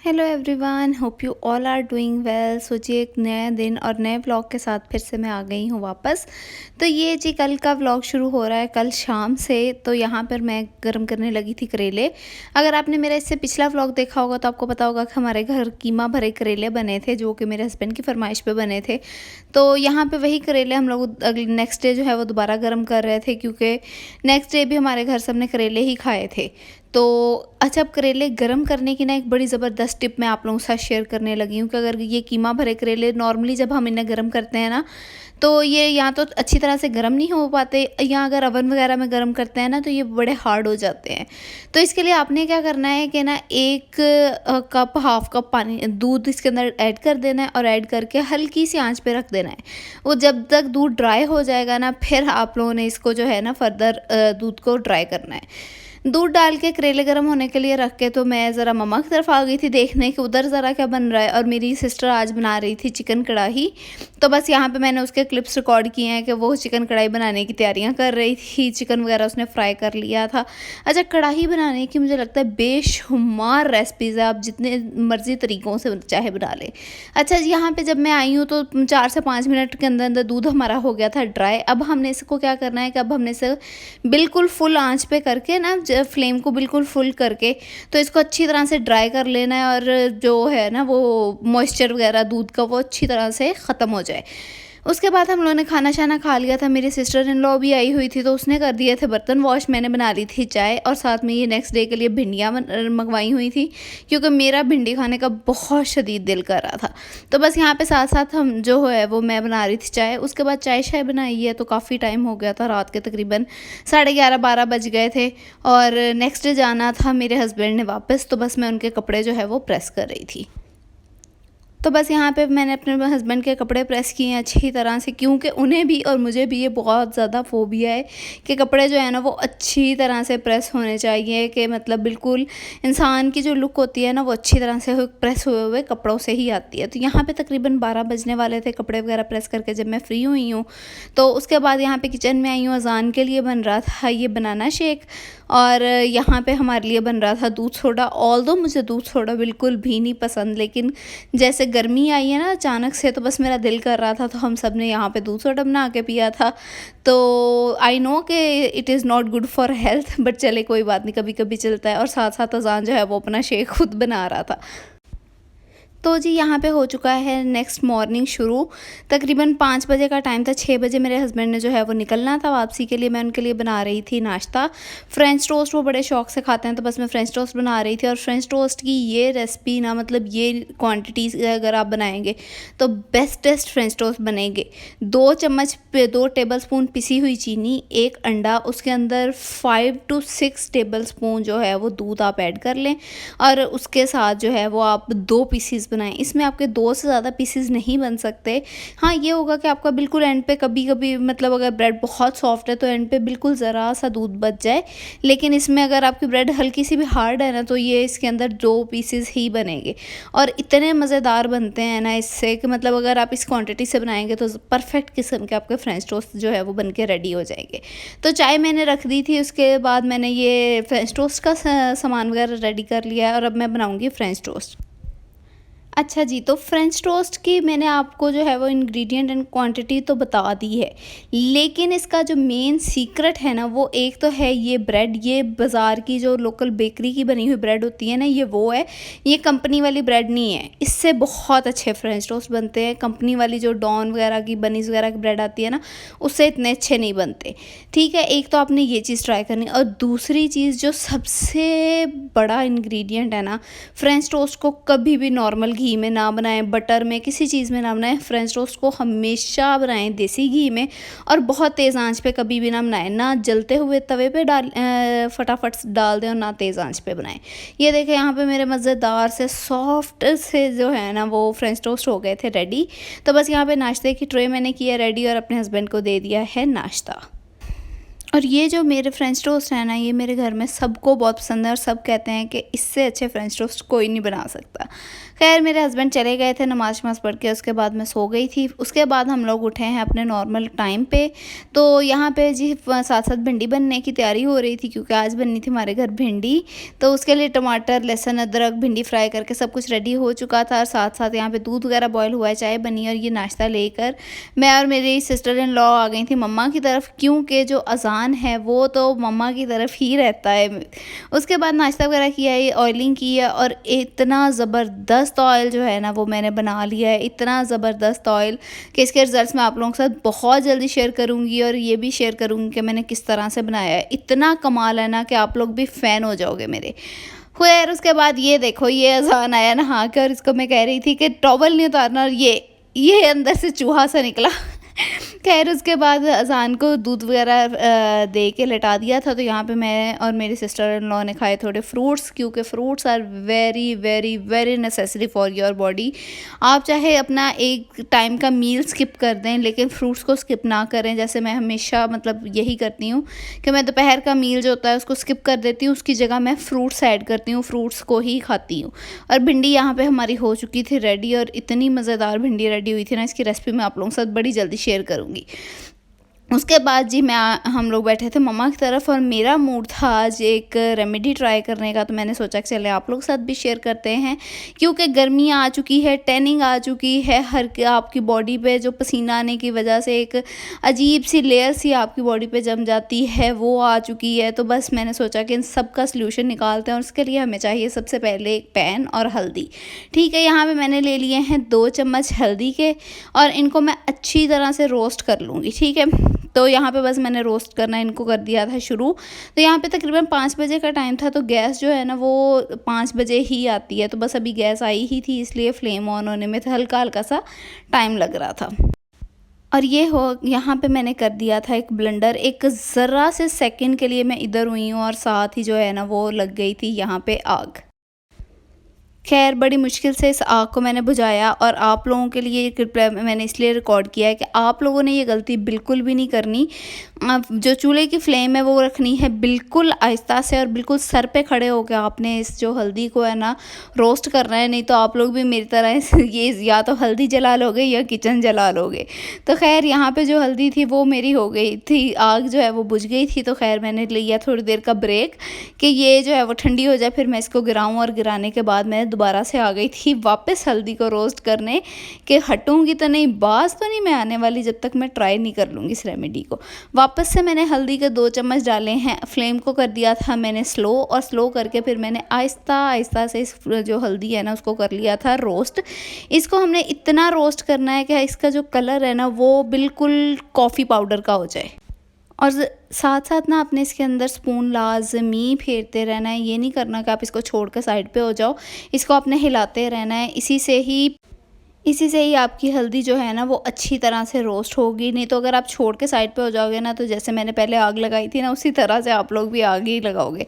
Hello everyone, hope you all are doing well. सोचिए एक नया दिन और नए व्लॉग के साथ फिर से मैं आ गई हूँ वापस। तो ये जी कल का व्लॉग शुरू हो रहा है कल शाम से। तो यहाँ पर मैं गर्म करने लगी थी करेले। अगर आपने मेरा इससे पिछला व्लॉग देखा होगा तो आपको पता होगा कि हमारे घर कीमा भरे करेले बने थे, जो कि मेरे हस्बैंड की फरमाइश पे बने थे। तो यहाँ पे वही करेले हम लोग नेक्स्ट डे जो है वो दोबारा गर्म कर रहे थे, क्योंकि नेक्स्ट डे भी हमारे घर सबने करेले ही खाए थे। तो अच्छा, अब करेले गरम करने की ना एक बड़ी ज़बरदस्त टिप मैं आप लोगों के साथ शेयर करने लगी हूँ कि अगर ये कीमा भरे करेले नॉर्मली जब हम इन्हें गरम करते हैं ना, तो ये या तो अच्छी तरह से गरम नहीं हो पाते, या अगर अवन वगैरह में गरम करते हैं ना तो ये बड़े हार्ड हो जाते हैं। तो इसके लिए आपने क्या करना है कि ना एक कप हाफ कप पानी दूध इसके अंदर ऐड कर देना है, और ऐड करके हल्की सी आंच पे रख देना है। वो जब तक दूध ड्राई हो जाएगा ना, फिर आप लोगों ने इसको जो है ना फर्दर दूध को ड्राई करना है। दूध डाल के करेले गर्म होने के लिए रख के तो मैं ज़रा मम्मा की तरफ आ गई थी देखने कि उधर ज़रा क्या बन रहा है। और मेरी सिस्टर आज बना रही थी चिकन कढ़ाई। तो बस यहाँ पे मैंने उसके क्लिप्स रिकॉर्ड किए हैं कि वो चिकन कढ़ाई बनाने की तैयारियां कर रही थी। चिकन वगैरह उसने फ्राई कर लिया था। अच्छा, कढ़ाई बनाने की मुझे लगता है बेशुमार रेसिपीज़ है, आप जितने मर्जी तरीक़ों से चाहे बना लें। अच्छा जी, यहाँ पर जब मैं आई हूँ तो 4 से 5 मिनट के अंदर अंदर दूध हमारा हो गया था ड्राई। अब हमने इसको क्या करना है कि अब हमने इसे बिल्कुल फुल आँच पे करके ना, फ्लेम को बिल्कुल फुल करके तो इसको अच्छी तरह से ड्राई कर लेना है, और जो है ना वो मॉइस्चर वगैरह दूध का वो अच्छी तरह से ख़त्म हो जाए। उसके बाद हम लोगों ने खाना शाना खा लिया था। मेरी सिस्टर इन लॉ भी आई हुई थी तो उसने कर दिए थे बर्तन वॉश, मैंने बना ली थी चाय, और साथ में ये नेक्स्ट डे के लिए भिंडियाँ मंगवाई हुई थी, क्योंकि मेरा भिंडी खाने का बहुत शदीद दिल कर रहा था। तो बस यहाँ पे साथ साथ हम जो है वो मैं बना रही थी चाय। उसके बाद चाय शाय बनाई है तो काफ़ी टाइम हो गया था, रात के तकरीबन 11:30-12 बज गए थे। और नेक्स्ट डे जाना था मेरे हस्बैंड ने वापस, तो बस मैं उनके कपड़े जो है वो प्रेस कर रही थी। तो बस यहाँ पे मैंने अपने हस्बैंड के कपड़े प्रेस किए हैं अच्छी तरह से, क्योंकि उन्हें भी और मुझे भी ये बहुत ज़्यादा फ़ोबिया है कि कपड़े जो है ना वो अच्छी तरह से प्रेस होने चाहिए, कि मतलब बिल्कुल इंसान की जो लुक होती है ना वो अच्छी तरह से प्रेस हुए हुए कपड़ों से ही आती है। तो यहाँ पे तकरीबन 12 बजने वाले थे कपड़े वगैरह प्रेस करके जब मैं फ्री हुई हूँ। तो उसके बाद यहाँ पर किचन में आई हूँ, अजान के लिए बन रहा था ये बनाना शेक, और यहाँ पे हमारे लिए बन रहा था दूध सोडा। ऑल्दो मुझे दूध सोडा बिल्कुल भी नहीं पसंद, लेकिन जैसे गर्मी आई है ना अचानक से, तो बस मेरा दिल कर रहा था, तो हम सब ने यहाँ पे दूध सोडा बना के पिया था। तो आई नो कि it is not good for health, but चले कोई बात नहीं, कभी कभी चलता है। और साथ साथ अजान जो है वो अपना शेक खुद बना रहा था। तो जी यहाँ पे हो चुका है नेक्स्ट मॉर्निंग शुरू। तकरीबन 5 बजे का टाइम था, 6 बजे मेरे हस्बैंड ने जो है वो निकलना था वापसी के लिए। मैं उनके लिए बना रही थी नाश्ता, फ्रेंच टोस्ट। वो बड़े शौक से खाते हैं, तो बस मैं फ्रेंच टोस्ट बना रही थी। और फ्रेंच टोस्ट की ये रेसिपी ना, मतलब ये क्वांटिटी अगर आप बनाएंगे तो बेस्टेस्ट फ्रेंच टोस्ट बनेंगे। 2 चम्मच 2 टेबल स्पून पिसी हुई चीनी, 1 अंडा, उसके अंदर 5 to 6 टेबल स्पून जो है वो दूध आप ऐड कर लें, और उसके साथ जो है वो आप 2 पीसीज बनाएं। इसमें आपके 2 से ज़्यादा पीसेस नहीं बन सकते। हाँ, ये होगा कि आपका बिल्कुल एंड पे कभी कभी मतलब अगर ब्रेड बहुत सॉफ्ट है तो एंड पे बिल्कुल ज़रा सा दूध बच जाए, लेकिन इसमें अगर आपकी ब्रेड हल्की सी भी हार्ड है ना तो ये इसके अंदर 2 पीसेस ही बनेंगे। और इतने मज़ेदार बनते हैं ना इससे कि मतलब अगर आप इस क्वांटिटी से बनाएंगे तो परफेक्ट किस्म के आपके फ्रेंच टोस्ट जो है वो बन के रेडी हो जाएंगे। तो चाय मैंने रख दी थी, उसके बाद मैंने ये फ्रेंच टोस्ट का सामान वगैरह रेडी कर लिया है, और अब मैं बनाऊँगी फ्रेंच टोस्ट। अच्छा जी, तो फ्रेंच टोस्ट की मैंने आपको जो है वो इंग्रेडिएंट एंड क्वांटिटी तो बता दी है, लेकिन इसका जो मेन सीक्रेट है ना वो एक तो है ये ब्रेड। ये बाज़ार की जो लोकल बेकरी की बनी हुई ब्रेड होती है ना, ये वो है, ये कंपनी वाली ब्रेड नहीं है। इससे बहुत अच्छे फ्रेंच टोस्ट बनते हैं। कंपनी वाली जो डॉन वगैरह की, बनीज वगैरह की ब्रेड आती है ना, उससे इतने अच्छे नहीं बनते। ठीक है, एक तो आपने ये चीज़ ट्राई करनी। और दूसरी चीज़ जो सबसे बड़ा इंग्रेडिएंट है ना, फ्रेंच टोस्ट को कभी भी नॉर्मल घी में ना बनाएं, बटर में, किसी चीज़ में ना बनाएं। फ्रेंच टोस्ट को हमेशा बनाएं देसी घी में, और बहुत तेज़ आंच पे कभी भी ना बनाएं। ना जलते हुए तवे पे फटाफट डाल दें, और ना तेज़ आंच पे बनाएं। ये देखें यहाँ पे मेरे मज़ेदार से सॉफ्ट से जो है ना वो फ्रेंच टोस्ट हो गए थे रेडी। तो बस यहाँ पे नाश्ते की ट्रे मैंने किया रेडी, और अपने हस्बैंड को दे दिया है नाश्ता। और ये जो मेरे फ्रेंच टोस्ट है ना, ये मेरे घर में सबको बहुत पसंद है और सब कहते हैं कि इससे अच्छे फ्रेंच टोस्ट कोई नहीं बना सकता। खैर मेरे हस्बैंड चले गए थे नमाज़ शमाज़ पढ़ के, उसके बाद मैं सो गई थी। उसके बाद हम लोग उठे हैं अपने नॉर्मल टाइम पे। तो यहाँ पे जी साथ साथ भिंडी बनने की तैयारी हो रही थी, क्योंकि आज बननी थी हमारे घर भिंडी। तो उसके लिए टमाटर, लहसुन, अदरक, भिंडी फ्राई करके सब कुछ रेडी हो चुका था। और साथ साथ यहाँ पे दूध वगैरह बॉयल हुआ है, चाय बनी, और ये नाश्ता लेकर मैं और मेरी सिस्टर इन लॉ आ गई थी मम्मा की तरफ, क्योंकि जो अज़ान है वो तो मम्मा की तरफ ही रहता है। उसके बाद नाश्ता वगैरह किया है, ऑयलिंग की है, और इतना ज़बरदस्त ऑयल जो है ना वो मैंने बना लिया है, इतना ज़बरदस्त ऑयल कि इसके रिज़ल्ट्स मैं आप लोगों के साथ बहुत जल्दी शेयर करूँगी, और ये भी शेयर करूँगी कि मैंने किस तरह से बनाया है। इतना कमाल है ना कि आप लोग भी फ़ैन हो जाओगे मेरे। खैर उसके बाद ये देखो, ये अज़ान आया नहा के, और इसको मैं कह रही थी कि टॉवल नहीं उतारना, और ये अंदर से चूहा सा निकला। खैर उसके बाद अज़ान को दूध वगैरह दे के लटा दिया था। तो यहाँ पे मैं और मेरी सिस्टर इन लॉ ने खाए थोड़े फ्रूट्स, क्योंकि fruits are very very very necessary for your body. आप चाहे अपना एक टाइम का मील स्किप कर दें, लेकिन फ्रूट्स को स्किप ना करें। जैसे मैं हमेशा मतलब यही करती हूँ कि मैं दोपहर का मील जो होता है उसको स्किप कर देती हूँ, उसकी जगह मैं फ्रूट्स ऐड करती हूँ, फ्रूट्स को ही खाती हूँ। और भिंडी यहाँ पे हमारी हो चुकी थी रेडी, और इतनी मज़ेदार भिंडी रेडी हुई थी ना, इसकी रेसिपी मैं आप लोगों के साथ बड़ी जल्दी शेयर करूँगी। उसके बाद जी हम लोग बैठे थे मम्मा की तरफ, और मेरा मूड था आज एक रेमेडी ट्राई करने का। तो मैंने सोचा कि चले आप लोग के साथ भी शेयर करते हैं, क्योंकि गर्मी आ चुकी है, टैनिंग आ चुकी है, आपकी बॉडी पे जो पसीना आने की वजह से एक अजीब सी लेयर सी आपकी बॉडी पे जम जाती है, वो आ चुकी है। तो बस मैंने सोचा कि इन सब का सल्यूशन निकालते हैं, और उसके लिए हमें चाहिए सबसे पहले एक पैन और हल्दी। ठीक है, यहाँ पर मैंने ले लिए हैं 2 चम्मच हल्दी के, और इनको मैं अच्छी तरह से रोस्ट कर लूँगी। ठीक है, तो यहाँ पे बस मैंने रोस्ट करना इनको कर दिया था शुरू। तो यहाँ पे तकरीबन 5 बजे का टाइम था, तो गैस जो है ना वो 5 बजे ही आती है। तो बस अभी गैस आई ही थी, इसलिए फ्लेम ऑन होने में हल्का हल्का सा टाइम लग रहा था। और ये हो यहाँ पे मैंने कर दिया था एक ब्लेंडर, एक ज़रा से सेकंड के लिए मैं इधर हुई हूँ, और साथ ही जो है ना वो लग गई थी यहाँ पे आग। खैर बड़ी मुश्किल से इस आग को मैंने बुझाया, और आप लोगों के लिए मैंने इसलिए रिकॉर्ड किया है कि आप लोगों ने ये गलती बिल्कुल भी नहीं करनी। जो चूल्हे की फ्लेम है वो रखनी है बिल्कुल आहिस्ता से, और बिल्कुल सर पे खड़े होकर आपने इस जो हल्दी को है ना रोस्ट करना है, नहीं तो आप लोग भी मेरी तरह ये या तो हल्दी जला लोगे या किचन जला लोगे। तो खैर यहाँ पे जो हल्दी थी वो मेरी हो गई थी, आग जो है वो बुझ गई थी। तो खैर मैंने लिया थोड़ी देर का ब्रेक कि ये जो है वो ठंडी हो जाए, फिर मैं इसको गिराऊँ, और गिराने के बाद मैं दोबारा से आ गई थी वापस हल्दी को रोस्ट करने, कि हटूंगी तो नहीं, बाज तो नहीं मैं आने वाली जब तक मैं ट्राई नहीं कर लूँगी इस रेमेडी को। वापस से मैंने हल्दी के 2 चम्मच डाले हैं, फ्लेम को कर दिया था मैंने स्लो, और स्लो करके फिर मैंने आहिस्ता आहिस्ता से इस जो हल्दी है ना उसको कर लिया था रोस्ट। इसको हमने इतना रोस्ट करना है कि इसका जो कलर है ना वो बिल्कुल कॉफ़ी पाउडर का हो जाए। और साथ साथ ना आपने इसके अंदर स्पून लाजमी फेरते रहना है, ये नहीं करना कि आप इसको छोड़ कर साइड पे हो जाओ, इसको आपने हिलाते रहना है। इसी से ही आपकी हल्दी जो है ना वो अच्छी तरह से रोस्ट होगी। नहीं तो अगर आप छोड़ के साइड पे हो जाओगे ना, तो जैसे मैंने पहले आग लगाई थी ना उसी तरह से आप लोग भी आग ही लगाओगे।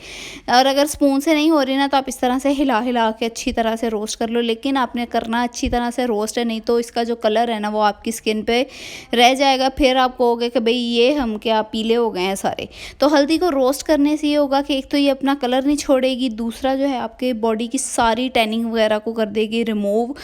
और अगर स्पून से नहीं हो रही ना, तो आप इस तरह से हिला हिला के अच्छी तरह से रोस्ट कर लो, लेकिन आपने करना अच्छी तरह से रोस्ट है, नहीं तो इसका जो कलर है ना वो आपकी स्किन पे रह जाएगा। फिर आप कहोगे कि भाई ये हम क्या पीले हो गए हैं सारे। तो हल्दी को रोस्ट करने से ये होगा कि एक तो ये अपना कलर नहीं छोड़ेगी, दूसरा जो है आपके बॉडी की सारी टैनिंग वगैरह को कर देगी रिमूव।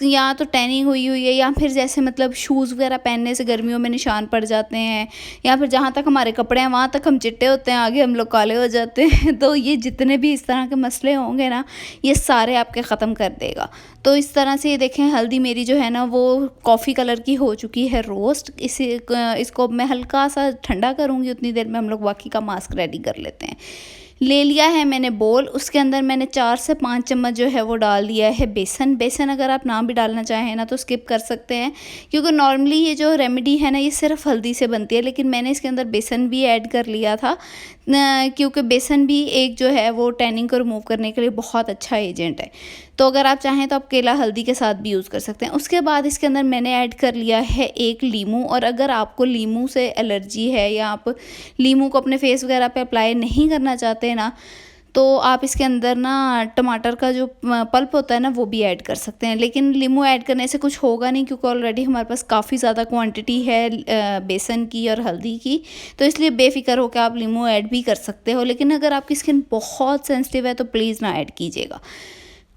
या तो टैनिंग हुई है, या फिर जैसे मतलब शूज़ वगैरह पहनने से गर्मियों में निशान पड़ जाते हैं, या फिर जहाँ तक हमारे कपड़े हैं वहाँ तक हम चिट्टे होते हैं, आगे हम लोग काले हो जाते हैं। तो ये जितने भी इस तरह के मसले होंगे ना, ये सारे आपके ख़त्म कर देगा। तो इस तरह से ये देखें हल्दी मेरी जो है ना वो कॉफ़ी कलर की हो चुकी है रोस्ट। इसको मैं हल्का सा ठंडा करूँगी, उतनी देर में हम लोग बाकी का मास्क रेडी कर लेते हैं। ले लिया है मैंने बोल, उसके अंदर मैंने 4 से 5 चम्मच जो है वो डाल दिया है बेसन। अगर आप ना भी डालना चाहें ना तो स्किप कर सकते हैं, क्योंकि नॉर्मली ये जो रेमेडी है ना ये सिर्फ हल्दी से बनती है, लेकिन मैंने इसके अंदर बेसन भी ऐड कर लिया था, क्योंकि बेसन भी एक जो है वो टैनिंग को रिमूव करने के लिए बहुत अच्छा एजेंट है। तो अगर आप चाहें तो आप केला हल्दी के साथ भी यूज़ कर सकते हैं। उसके बाद इसके अंदर मैंने ऐड कर लिया है 1 लीमू, और अगर आपको लीमू से एलर्जी है या आप लीमू को अपने फेस वगैरह पे अप्लाई नहीं करना चाहते ना, तो आप इसके अंदर ना टमाटर का जो पल्प होता है ना वो भी ऐड कर सकते हैं, लेकिन नींबू ऐड करने से कुछ होगा नहीं क्योंकि ऑलरेडी हमारे पास काफ़ी ज़्यादा क्वांटिटी है बेसन की और हल्दी की, तो इसलिए बेफिक्र होकर आप नींबू ऐड भी कर सकते हो। लेकिन अगर आपकी स्किन बहुत सेंसिटिव है तो प्लीज़ ना ऐड कीजिएगा।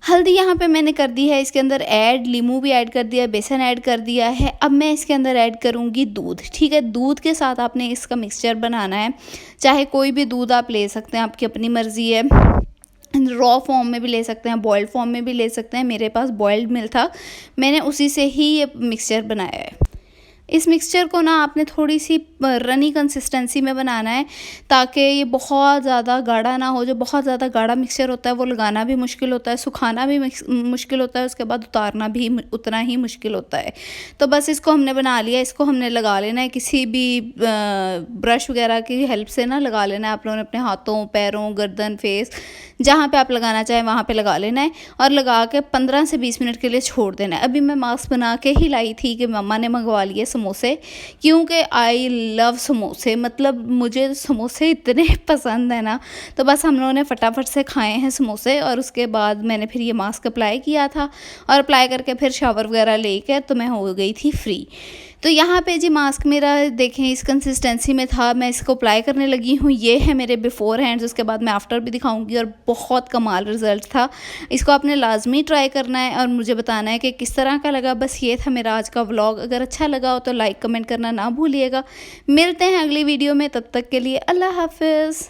हल्दी यहाँ पे मैंने कर दी है इसके अंदर ऐड, नींबू भी ऐड कर दिया, बेसन ऐड कर दिया है। अब मैं इसके अंदर ऐड करूँगी दूध, ठीक है। दूध के साथ आपने इसका मिक्सचर बनाना है, चाहे कोई भी दूध आप ले सकते हैं, आपकी अपनी मर्ज़ी है। रॉ फॉर्म में भी ले सकते हैं, बॉइल्ड फॉर्म में भी ले सकते हैं। मेरे पास बॉइल्ड मिल्क था, मैंने उसी से ही ये मिक्सचर बनाया है। इस मिक्सचर को ना आपने थोड़ी सी रनी कंसिस्टेंसी में बनाना है ताकि ये बहुत ज़्यादा गाढ़ा ना हो। जो बहुत ज़्यादा गाढ़ा मिक्सचर होता है वो लगाना भी मुश्किल होता है, सुखाना भी मुश्किल होता है, उसके बाद उतारना भी उतना ही मुश्किल होता है। तो बस इसको हमने बना लिया, इसको हमने लगा लेना है, किसी भी ब्रश वगैरह की हेल्प से ना लगा लेना है। आप लोगों ने अपने हाथों, पैरों, गर्दन, फेस जहाँ पे आप लगाना चाहें वहाँ पे लगा लेना है और लगा के 15 से 20 मिनट के लिए छोड़ देना है। अभी मैं मास्क बना के ही लाई थी कि मम्मा ने मंगवा लिए समोसे, क्योंकि आई लव समोसे, मतलब मुझे समोसे इतने पसंद है ना। तो बस हम लोगों ने फटाफट से खाए हैं समोसे और उसके बाद मैंने फिर ये मास्क अप्लाई किया था और अप्लाई करके फिर शावर वगैरह लेकर तो मैं हो गई थी फ्री। तो यहाँ पे जी मास्क मेरा देखें इस कंसिस्टेंसी में था, मैं इसको अप्लाई करने लगी हूँ। ये है मेरे बिफ़ोर हैंड्स, उसके बाद मैं आफ्टर भी दिखाऊंगी और बहुत कमाल रिज़ल्ट था। इसको आपने लाजमी ट्राई करना है और मुझे बताना है कि किस तरह का लगा। बस ये था मेरा आज का व्लॉग। अगर अच्छा लगा हो तो लाइक कमेंट करना ना भूलिएगा। मिलते हैं अगली वीडियो में, तब तक के लिए अल्लाह हाफिज़।